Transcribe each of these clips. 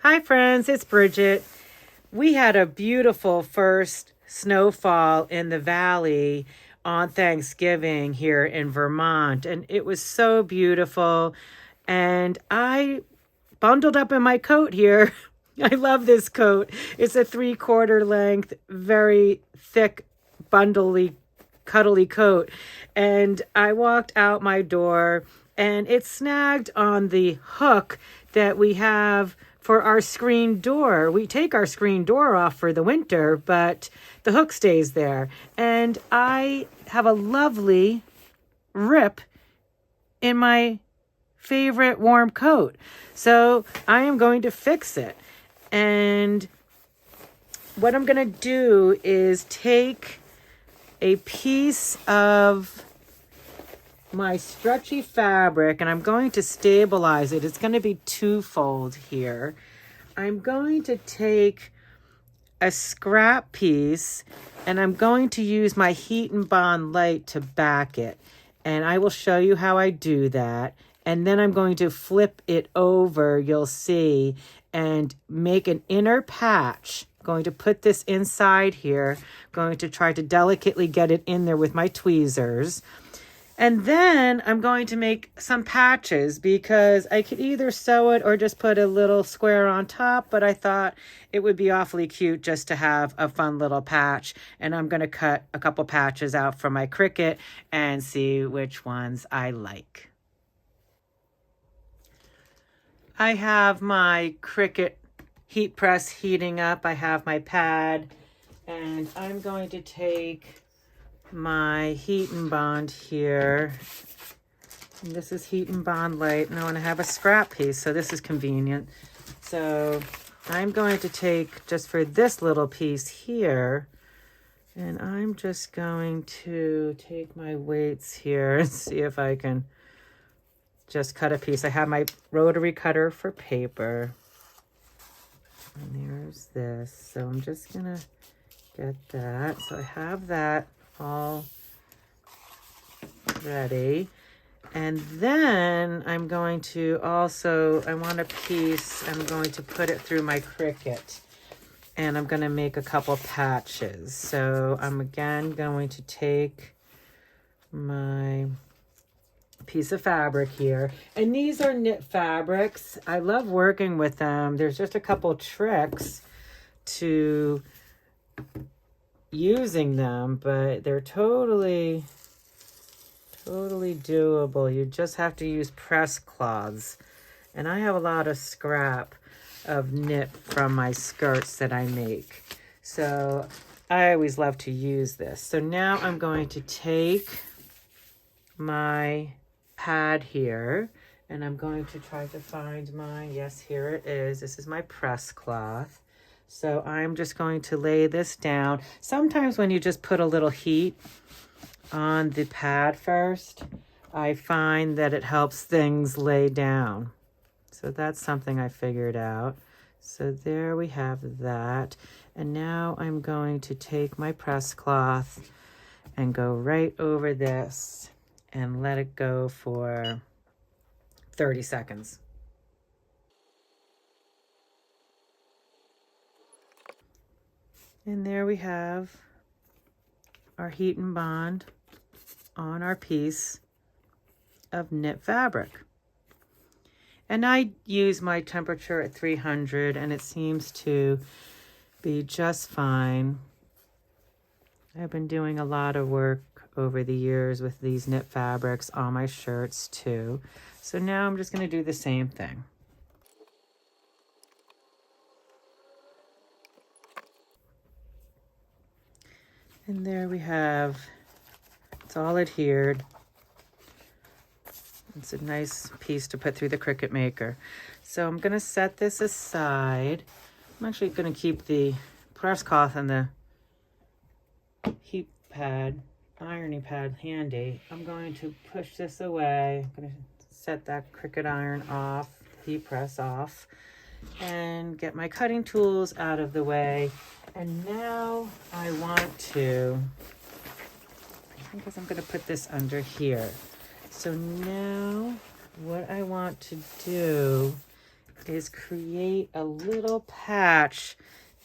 Hi friends, it's Bridget. We had a beautiful first snowfall in the valley on Thanksgiving here in Vermont, and it was so beautiful. And I bundled up in my coat here. I love this coat. It's a 3/4 length, very thick, bundly, cuddly coat. And I walked out my door and it snagged on the hook that we have for our screen door. We take our screen door off for the winter, but the hook stays there. And I have a lovely rip in my favorite warm coat. So I am going to fix it. And what I'm going to do is take a piece of my stretchy fabric and I'm going to stabilize it. It's going to be twofold here. I'm going to take a scrap piece and I'm going to use my Heat and Bond Lite to back it. And I will show you how I do that. And then I'm going to flip it over, you'll see, and make an inner patch. Going to put this inside here. Going to try to delicately get it in there with my tweezers. And then I'm going to make some patches because I could either sew it or just put a little square on top, but I thought it would be awfully cute just to have a fun little patch. And I'm going to cut a couple patches out from my Cricut and see which ones I like. I have my Cricut heat press heating up. I have my pad and I'm going to take my Heat and Bond here. And this is Heat and Bond Lite. And I want to have a scrap piece, so this is convenient. So I'm going to take, just for this little piece here, and I'm just going to take my weights here and see if I can just cut a piece. I have my rotary cutter for paper. And there's this. So I'm just going to get that. So I have that all ready. And then I'm going to also, I want a piece, I'm going to put it through my Cricut. And I'm going to make a couple patches. So I'm again going to take my piece of fabric here. And these are knit fabrics. I love working with them. There's just a couple tricks to using them, but they're totally doable. You just have to use press cloths. And I have a lot of scrap of knit from my skirts that I make. So I always love to use this. So now I'm going to take my pad here and I'm going to try to find my, yes, here it is. This is my press cloth. So I'm just going to lay this down. Sometimes when you just put a little heat on the pad first, I find that it helps things lay down. So that's something I figured out. So there we have that. And now I'm going to take my press cloth and go right over this and let it go for 30 seconds. And there we have our Heat and Bond on our piece of knit fabric. And I use my temperature at 300 and it seems to be just fine. I've been doing a lot of work over the years with these knit fabrics on my shirts too. So now I'm just going to do the same thing. And there we have, it's all adhered. It's a nice piece to put through the Cricut Maker. So I'm going to set this aside. I'm actually going to keep the press cloth and the heat pad, ironing pad handy. I'm going to push this away. I'm going to set that Cricut iron off, heat press off, and get my cutting tools out of the way. And now I want to, I guess I'm going to put this under here. So now what I want to do is create a little patch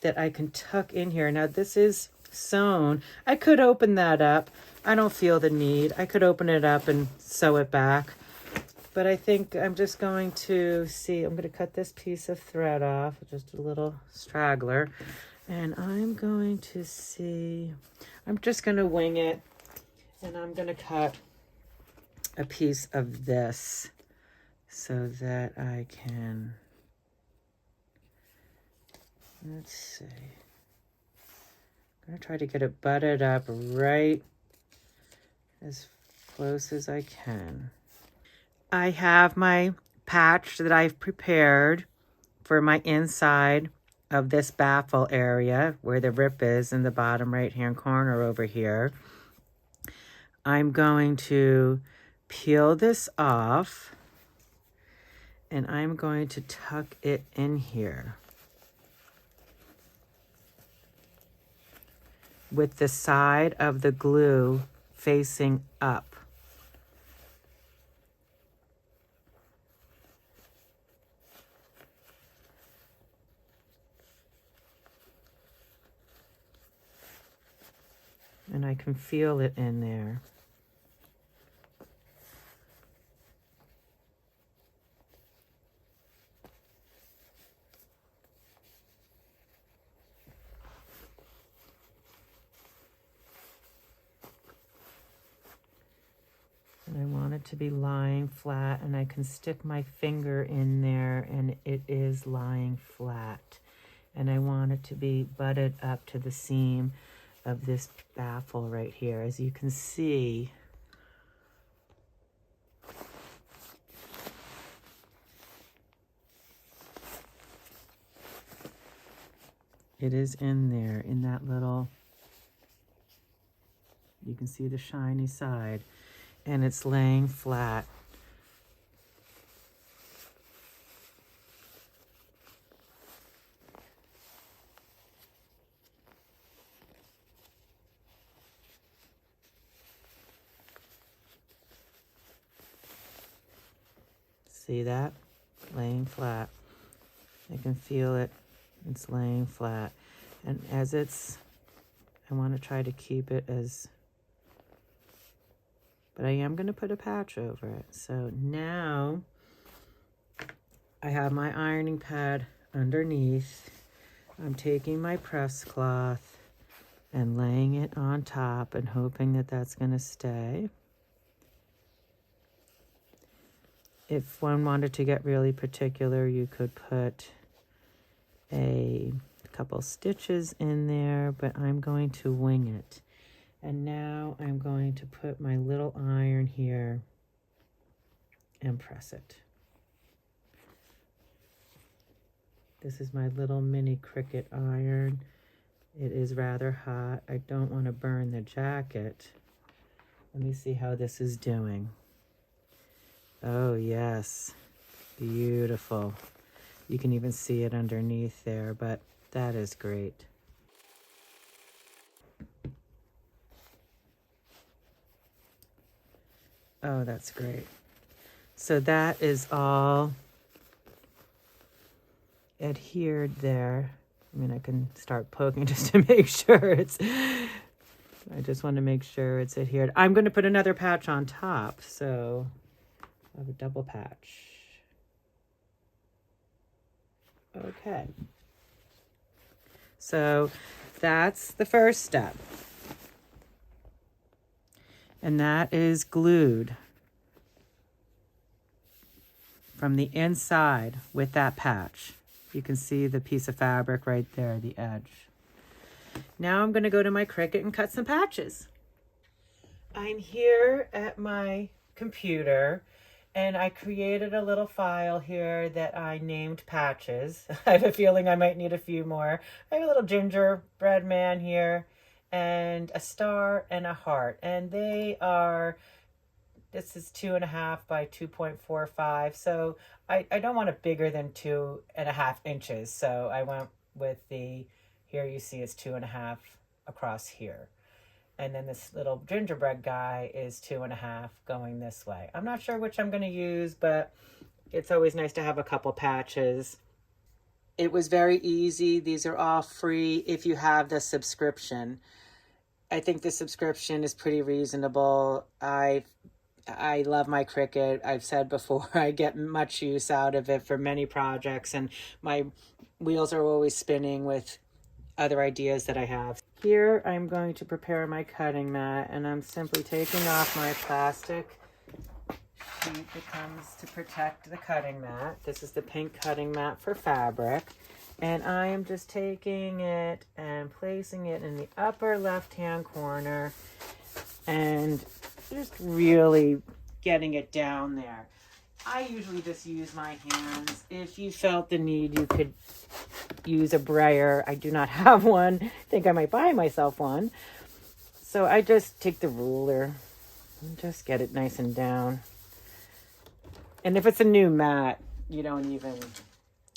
that I can tuck in here. Now this is sewn. I could open that up. I don't feel the need. I could open it up and sew it back. But I think I'm just going to see, I'm going to cut this piece of thread off, just a little straggler. And I'm going to see, I'm just going to wing it. And I'm going to cut a piece of this so that I can, let's see. I'm going to try to get it butted up right as close as I can. I have my patch that I've prepared for my inside of this baffle area where the rip is in the bottom right hand corner over here. I'm going to peel this off and I'm going to tuck it in here with the side of the glue facing up. And I can feel it in there. And I want it to be lying flat, and I can stick my finger in there and it is lying flat. And I want it to be butted up to the seam of this baffle right here. As you can see, it is in there, in that little, you can see the shiny side, and it's laying flat. See that? Laying flat. I can feel it. It's laying flat. And as it's, I want to try to keep it as, but I am going to put a patch over it. So now I have my ironing pad underneath. I'm taking my press cloth and laying it on top and hoping that that's going to stay. If one wanted to get really particular, you could put a couple stitches in there, but I'm going to wing it. And now I'm going to put my little iron here and press it. This is my little mini Cricut iron. It is rather hot. I don't want to burn the jacket. Let me see how this is doing. Oh yes, beautiful. You can even see it underneath there, but that is great. Oh, that's great. So that is all adhered there. I mean, I can start poking just to make sure it's, I just want to make sure it's adhered. I'm going to put another patch on top, so I have a double patch. Okay. So that's the first step. And that is glued from the inside with that patch. You can see the piece of fabric right there, the edge. Now I'm going to go to my Cricut and cut some patches. I'm here at my computer and I created a little file here that I named patches. I have a feeling I might need a few more. I have a little gingerbread man here and a star and a heart. And they are, this is 2.5 by 2.45. So I don't want it bigger than 2.5 inches. So I went with the, here you see it's 2.5 across here. And then this little gingerbread guy is 2.5 going this way. I'm not sure which I'm going to use, but It's always nice to have a couple patches. It was very easy. These are all free if you have the subscription. I think the subscription is pretty reasonable. I love my Cricut. I've said before, I get much use out of it for many projects, and my wheels are always spinning with other ideas that I have. Here I'm going to prepare my cutting mat, and I'm simply taking off my plastic sheet that comes to protect the cutting mat. This is the pink cutting mat for fabric. And I am just taking it and placing it in the upper left-hand corner and just really getting it down there. I usually just use my hands. If you felt the need, you could use a brayer. I do not have one. I think I might buy myself one. So I just take the ruler and just get it nice and down. And if it's a new mat, you don't even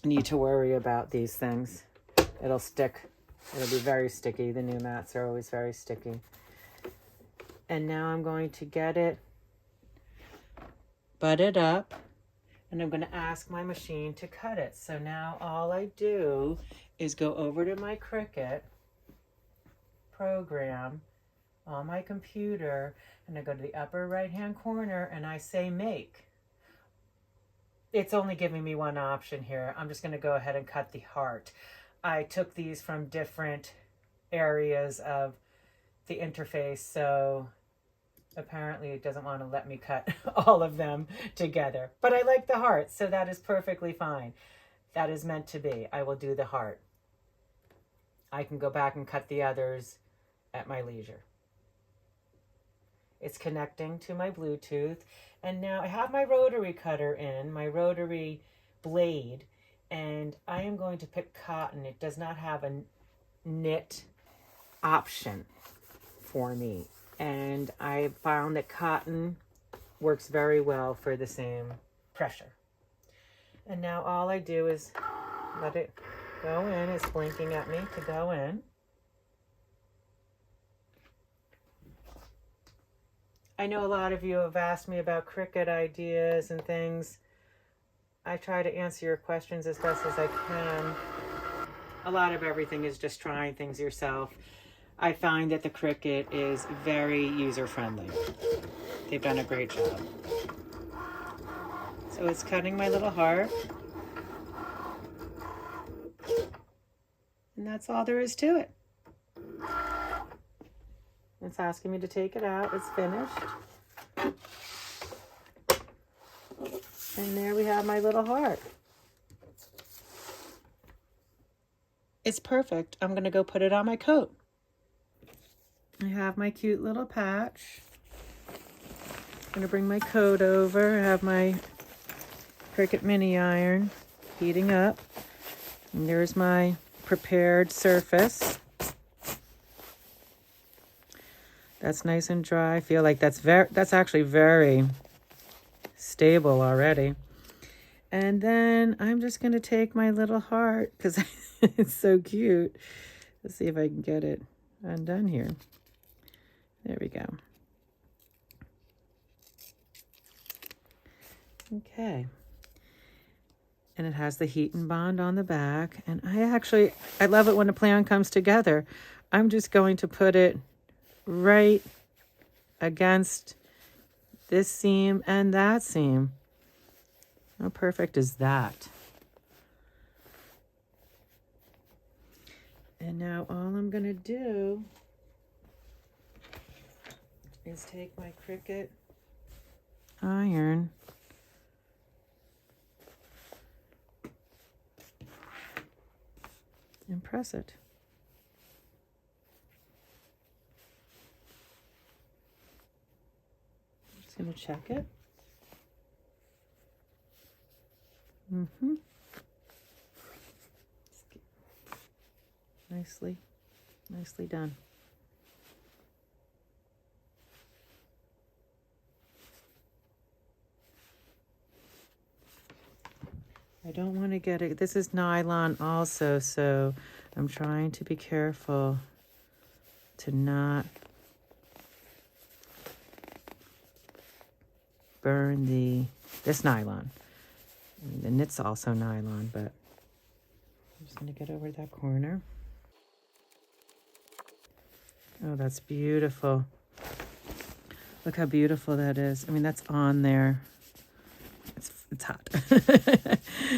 need to worry about these things. It'll stick. It'll be very sticky. The new mats are always very sticky. And now I'm going to get it butted up, and I'm going to ask my machine to cut it. So now all I do is go over to my Cricut program on my computer, and I go to the upper right hand corner and I say make. It's only giving me one option here. I'm just going to go ahead and cut the heart. I took these from different areas of the interface, so apparently it doesn't want to let me cut all of them together. But I like the heart, so that is perfectly fine. That is meant to be. I will do the heart. I can go back and cut the others at my leisure. It's connecting to my Bluetooth. And now I have my rotary cutter in, my rotary blade, and I am going to pick cotton. It does not have a knit option for me. And I found that cotton works very well for the same pressure. And now all I do is let it go in. It's blinking at me to go in. I know a lot of you have asked me about Cricut ideas and things. I try to answer your questions as best as I can. A lot of everything is just trying things yourself. I find that the Cricut is very user-friendly. They've done a great job. So it's cutting my little heart. And that's all there is to it. It's asking me to take it out. It's finished. And there we have my little heart. It's perfect. I'm going to go put it on my coat. I have my cute little patch. I'm going to bring my coat over. I have my Cricut mini iron heating up. And there's my prepared surface. That's nice and dry. I feel like that's actually very stable already. And then I'm just going to take my little heart because it's so cute. Let's see if I can get it undone here. There we go. Okay. And it has the heat and bond on the back. And I love it when a plan comes together. I'm just going to put it right against this seam and that seam. How perfect is that? And now all I'm going to do is take my Cricut iron and press it. Just going to check it. Nicely done. I don't want to get it. This is nylon also, so I'm trying to be careful to not burn this nylon. And the knit's also nylon, but I'm just going to get over that corner. Oh, that's beautiful. Look how beautiful that is. I mean, that's on there. It's hot.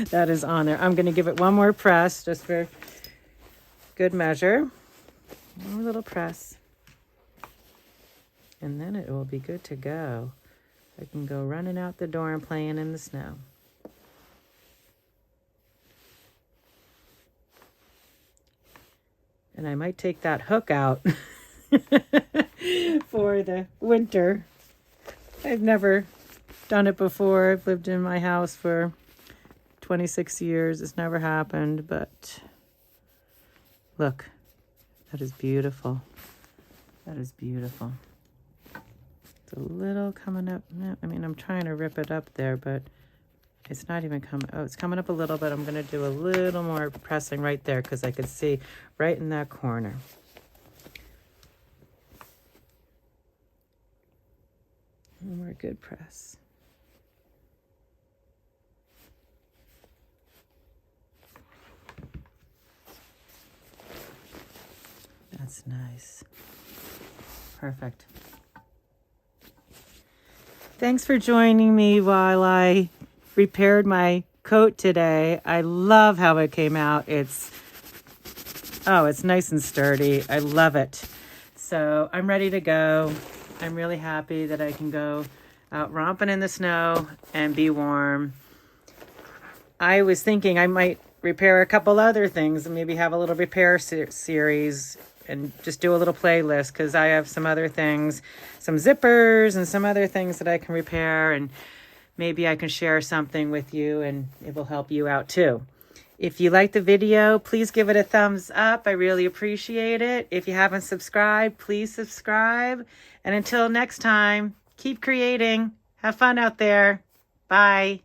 That is on there. I'm going to give it one more press just for good measure. One more little press. And then it will be good to go. I can go running out the door and playing in the snow. And I might take that hook out for the winter. I've never done it before. I've lived in my house for 26 years. It's never happened, but look, that is beautiful. That is beautiful. It's a little coming up. I mean, I'm trying to rip it up there, but it's not even coming. Oh, it's coming up a little bit. I'm going to do a little more pressing right there because I could see right in that corner. One more good press. That's nice. Perfect. Thanks for joining me while I repaired my coat today. I love how it came out. It's nice and sturdy. I love it. So I'm ready to go. I'm really happy that I can go out romping in the snow and be warm. I was thinking I might repair a couple other things and maybe have a little repair series and just do a little playlist because I have some other things, some zippers and some other things that I can repair, and maybe I can share something with you and it will help you out too. If you like the video, please give it a thumbs up. I really appreciate it. If you haven't subscribed, please subscribe. And until next time, keep creating. Have fun out there. Bye.